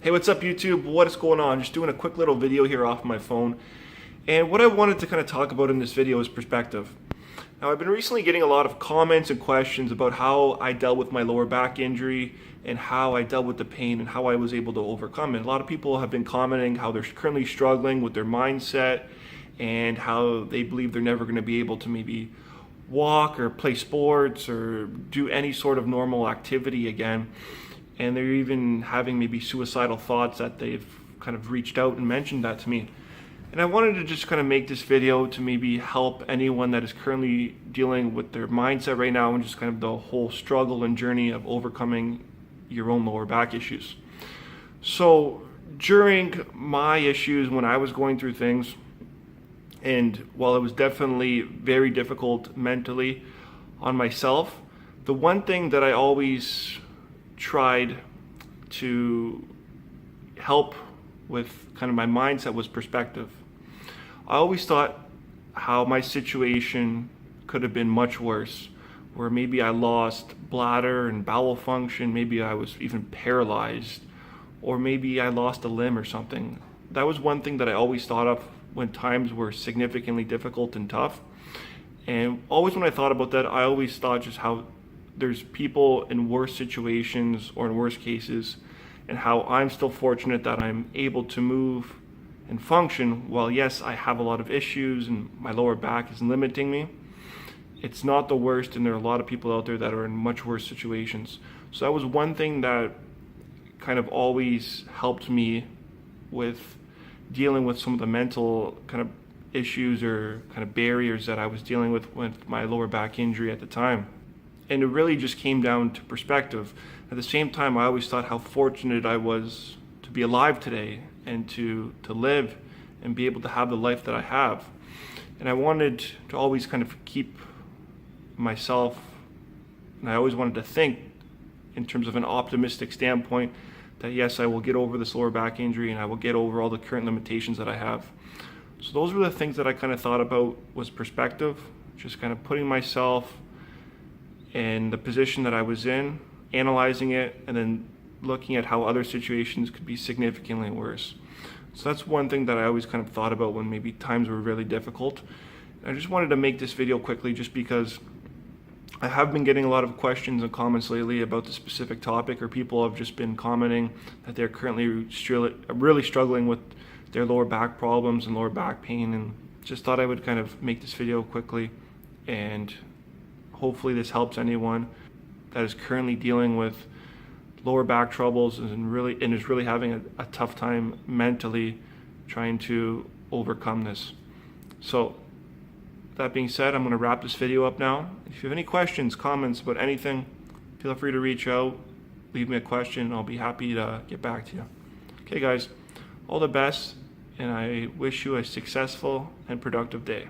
Hey, what's up YouTube? What is going on? Just doing a quick little video here off my phone. And what I wanted to kind of talk about in this video is perspective. Now, I've been recently getting a lot of comments and questions about how I dealt with my lower back injury and how I dealt with the pain and how I was able to overcome it. A lot of people have been commenting how they're currently struggling with their mindset and how they believe they're never going to be able to maybe walk or play sports or do any sort of normal activity again. And they're even having maybe suicidal thoughts that they've kind of reached out and mentioned that to me. And I wanted to just kind of make this video to maybe help anyone that is currently dealing with their mindset right now and just kind of the whole struggle and journey of overcoming your own lower back issues. So during my issues, when I was going through things, and while it was definitely very difficult mentally on myself, the one thing that I always tried to help with kind of my mindset was perspective. I always thought how my situation could have been much worse, where maybe I lost bladder and bowel function, maybe I was even paralyzed, or maybe I lost a limb or something. That was one thing that I always thought of when times were significantly difficult and tough. And always when I thought about that, I always thought just how there's people in worse situations or in worse cases, and how I'm still fortunate that I'm able to move and function. While yes, I have a lot of issues and my lower back is limiting me, it's not the worst, and there are a lot of people out there that are in much worse situations. So that was one thing that kind of always helped me with dealing with some of the mental kind of issues or kind of barriers that I was dealing with my lower back injury at the time. And it really just came down to perspective. At the same time, I always thought how fortunate I was to be alive today and to live and be able to have the life that I have. And I wanted to always kind of keep myself, and I always wanted to think in terms of an optimistic standpoint that yes, I will get over this lower back injury and I will get over all the current limitations that I have. So those were the things that I kind of thought about, was perspective, just kind of putting myself in the position that I was in, analyzing it, and then looking at how other situations could be significantly worse. So that's one thing that I always kind of thought about when maybe times were really difficult. And I just wanted to make this video quickly just because I have been getting a lot of questions and comments lately about the specific topic, or people have just been commenting that they're currently really struggling with their lower back problems and lower back pain, and just thought I would kind of make this video quickly, and hopefully this helps anyone that is currently dealing with lower back troubles and is really having a tough time mentally trying to overcome this. So that being said, I'm going to wrap this video up now. If you have any questions, comments about anything, feel free to reach out, leave me a question, and I'll be happy to get back to you. Okay guys, all the best, and I wish you a successful and productive day.